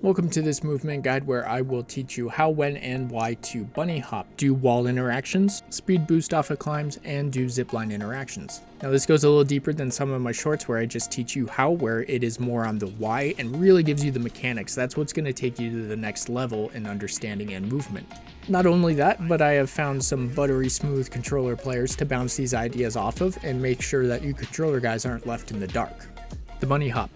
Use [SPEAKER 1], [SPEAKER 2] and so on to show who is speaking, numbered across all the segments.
[SPEAKER 1] Welcome to this movement guide where I will teach you how, when, and why to bunny hop, do wall interactions, speed boost off of climbs, and do zipline interactions. Now this goes a little deeper than some of my shorts where I just teach you how, where it is more on the why and really gives you the mechanics. That's what's going to take you to the next level in understanding and movement. Not only that, but I have found some buttery smooth controller players to bounce these ideas off of and make sure that you controller guys aren't left in the dark. The bunny hop.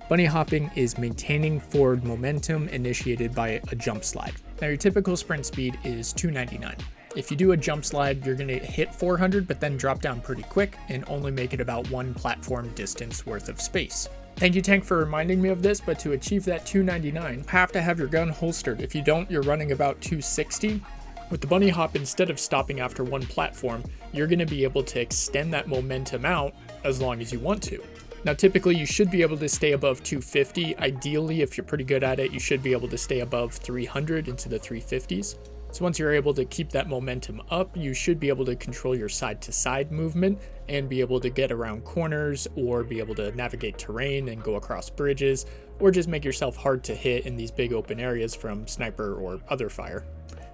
[SPEAKER 1] Bunny hopping is maintaining forward momentum initiated by a jump slide. Now your typical sprint speed is 299. If you do a jump slide, you're going to hit 400 but then drop down pretty quick and only make it about one platform distance worth of space. Thank you, Tank, for reminding me of this, but to achieve that 299, you have to have your gun holstered. If you don't, you're running about 260. With the bunny hop, instead of stopping after one platform, you're going to be able to extend that momentum out as long as you want to. Now, typically you should be able to stay above 250. Ideally, if you're pretty good at it, you should be able to stay above 300 into the 350s. So once you're able to keep that momentum up, you should be able to control your side to side movement and be able to get around corners or be able to navigate terrain and go across bridges, or just make yourself hard to hit in these big open areas from sniper or other fire.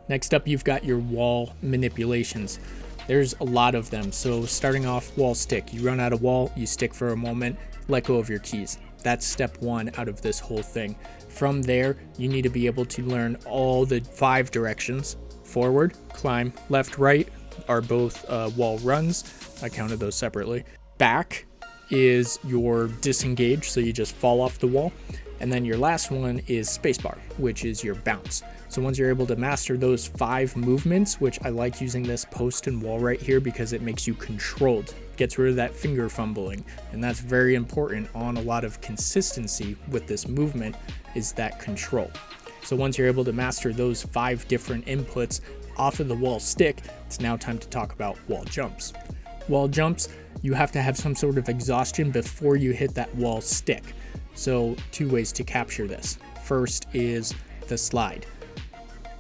[SPEAKER 1] Next up, you've got your wall manipulations. There's a lot of them. So starting off, wall stick. You run out of wall, you stick for a moment, let go of your keys. That's step one out of this whole thing. From there, you need to be able to learn all the 5 directions. Forward, climb, left, right are both wall runs. I counted those separately. Back is your disengage, so you just fall off the wall. And then your last one is spacebar, which is your bounce. So once you're able to master those 5 movements, which I like using this post and wall right here because it makes you controlled, gets rid of that finger fumbling. And that's very important on a lot of consistency with this movement, is that control. So once you're able to master those 5 different inputs off of the wall stick, it's now time to talk about wall jumps. Wall jumps, you have to have some sort of exhaustion before you hit that wall stick. So 2 ways to capture this. First is the slide.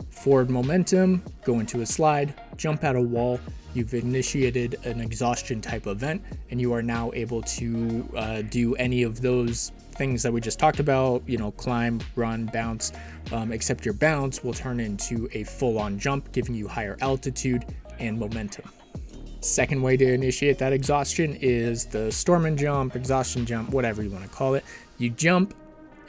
[SPEAKER 1] Forward momentum, go into a slide, jump out a wall. You've initiated an exhaustion type event, and you are now able to do any of those things that we just talked about, climb, run, bounce, except your bounce will turn into a full-on jump, giving you higher altitude and momentum. Second way to initiate that exhaustion is the storm and jump, exhaustion jump, whatever you want to call it. You jump,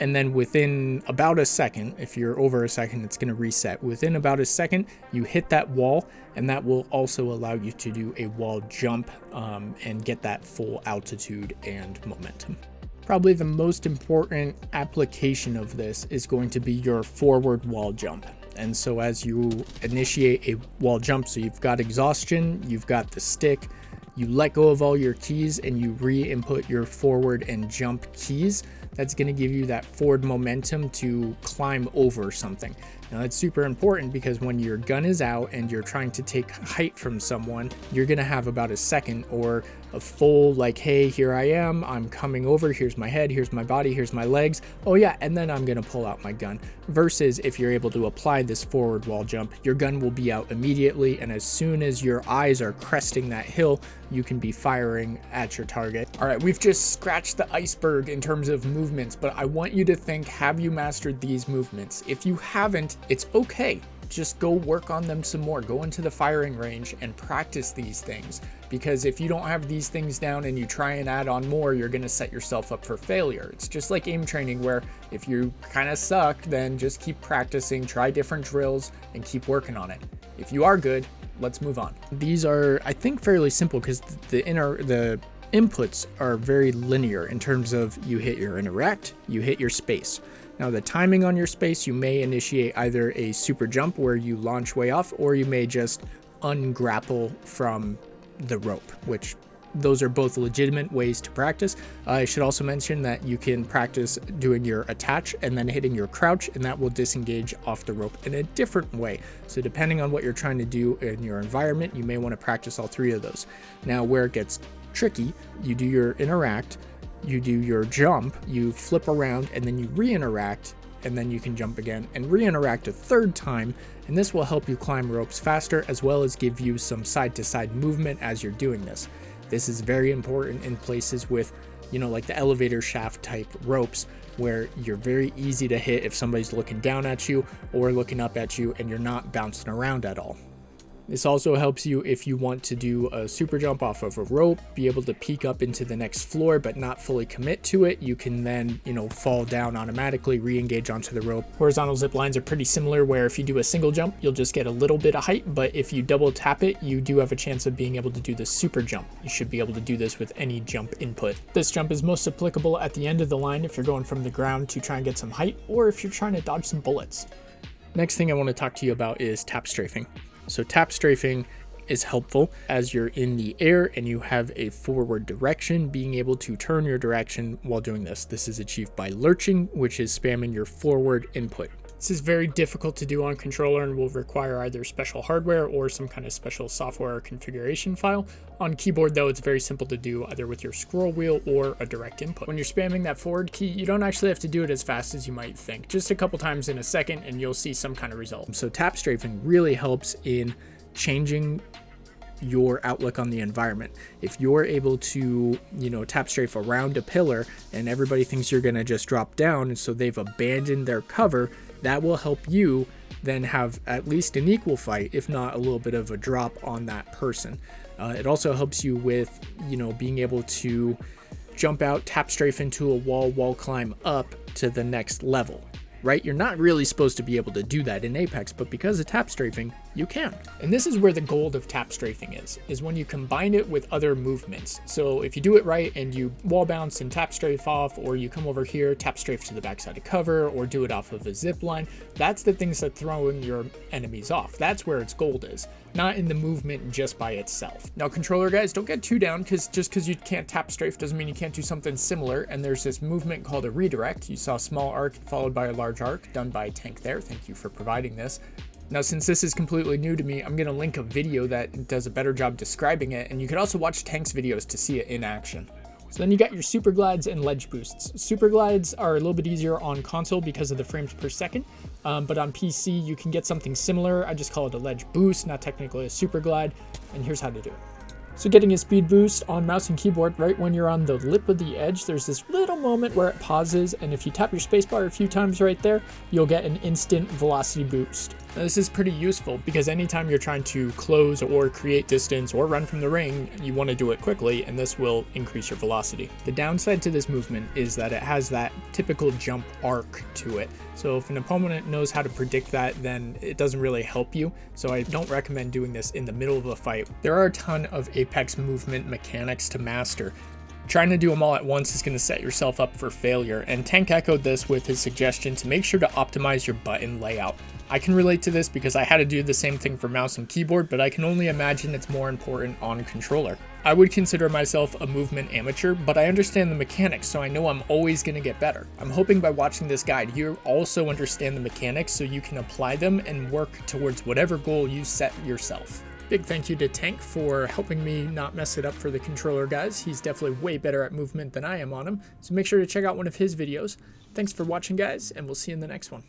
[SPEAKER 1] and then within about a second, if you're over a second, it's going to reset. Within about a second, you hit that wall, and that will also allow you to do a wall jump and get that full altitude and momentum. Probably the most important application of this is going to be your forward wall jump. And so as you initiate a wall jump, so you've got exhaustion, you've got the stick, you let go of all your keys and you re-input your forward and jump keys. That's going to give you that forward momentum to climb over something. Now that's super important because when your gun is out and you're trying to take height from someone, you're going to have about a second or a full hey, here I am, I'm coming over, here's my head, here's my body, here's my legs, oh yeah, and then I'm going to pull out my gun. Versus if you're able to apply this forward wall jump, your gun will be out immediately, and as soon as your eyes are cresting that hill, you can be firing at your target. All right, we've just scratched the iceberg in terms of movements, but I want you to think, have you mastered these movements? If you haven't, it's okay. Just go work on them some more. Go into the firing range and practice these things, because if you don't have these things down and you try and add on more, you're going to set yourself up for failure. It's just like aim training, where if you kind of suck, then just keep practicing, try different drills, and keep working on it. If you are good, let's move on. These are, I think, fairly simple because the inputs are very linear in terms of you hit your interact, you hit your space. Now the timing on your space, you may initiate either a super jump where you launch way off, or you may just ungrapple from the rope, which those are both legitimate ways to practice. I should also mention that you can practice doing your attach and then hitting your crouch, and that will disengage off the rope in a different way. So depending on what you're trying to do in your environment, you may want to practice all 3 of those. Now where it gets tricky, you do your interact, you do your jump, you flip around, and then you re-interact, and then you can jump again and re-interact a 3rd time, and this will help you climb ropes faster as well as give you some side-to-side movement as you're doing this. This is very important in places with, like the elevator shaft type ropes, where you're very easy to hit if somebody's looking down at you or looking up at you and you're not bouncing around at all. This also helps you if you want to do a super jump off of a rope, be able to peek up into the next floor but not fully commit to it. You can then, fall down automatically, re-engage onto the rope. Horizontal zip lines are pretty similar, where if you do a single jump, you'll just get a little bit of height, but if you double tap it, you do have a chance of being able to do the super jump. You should be able to do this with any jump input. This jump is most applicable at the end of the line if you're going from the ground to try and get some height, or if you're trying to dodge some bullets. Next thing I want to talk to you about is tap strafing. So tap strafing is helpful as you're in the air and you have a forward direction, being able to turn your direction while doing this. This is achieved by lurching, which is spamming your forward input. This is very difficult to do on controller and will require either special hardware or some kind of special software or configuration file. On keyboard though, it's very simple to do either with your scroll wheel or a direct input. When you're spamming that forward key, you don't actually have to do it as fast as you might think. Just a couple times in a second and you'll see some kind of result. So tap strafing really helps in changing your outlook on the environment. If you're able to, tap strafe around a pillar and everybody thinks you're gonna just drop down, and so they've abandoned their cover, that will help you then have at least an equal fight, if not a little bit of a drop on that person. It also helps you with, being able to jump out, tap strafe into a wall climb up to the next level. Right? You're not really supposed to be able to do that in Apex, but because of tap strafing, you can. And this is where the gold of tap strafing is when you combine it with other movements. So if you do it right and you wall bounce and tap strafe off, or you come over here, tap strafe to the backside of cover, or do it off of a zip line, that's the things that throwing your enemies off. That's where its gold is, not in the movement just by itself. Now controller guys, don't get too down, because just because you can't tap strafe doesn't mean you can't do something similar. And there's this movement called a redirect. You saw a small arc followed by a large arc done by Tank there. Thank you for providing this. Now, since this is completely new to me, I'm going to link a video that does a better job describing it, and you can also watch Tank's videos to see it in action. So then you got your super glides and ledge boosts. Super glides are a little bit easier on console because of the frames per second, but on PC you can get something similar. I just call it a ledge boost, not technically a super glide, and here's how to do it. So getting a speed boost on mouse and keyboard, right when you're on the lip of the edge, there's this little moment where it pauses, and if you tap your spacebar a few times right there, you'll get an instant velocity boost. Now, this is pretty useful because anytime you're trying to close or create distance or run from the ring, you want to do it quickly, and this will increase your velocity. The downside to this movement is that it has that typical jump arc to it. So if an opponent knows how to predict that, then it doesn't really help you. So I don't recommend doing this in the middle of a fight. There are a ton of Apex movement mechanics to master. Trying to do them all at once is going to set yourself up for failure, and Tank echoed this with his suggestion to make sure to optimize your button layout. I can relate to this because I had to do the same thing for mouse and keyboard, but I can only imagine it's more important on controller. I would consider myself a movement amateur, but I understand the mechanics, so I know I'm always going to get better. I'm hoping by watching this guide, you also understand the mechanics so you can apply them and work towards whatever goal you set yourself. Big thank you to Tank for helping me not mess it up for the controller guys. He's definitely way better at movement than I am on him, so make sure to check out one of his videos. Thanks for watching guys, and we'll see you in the next one.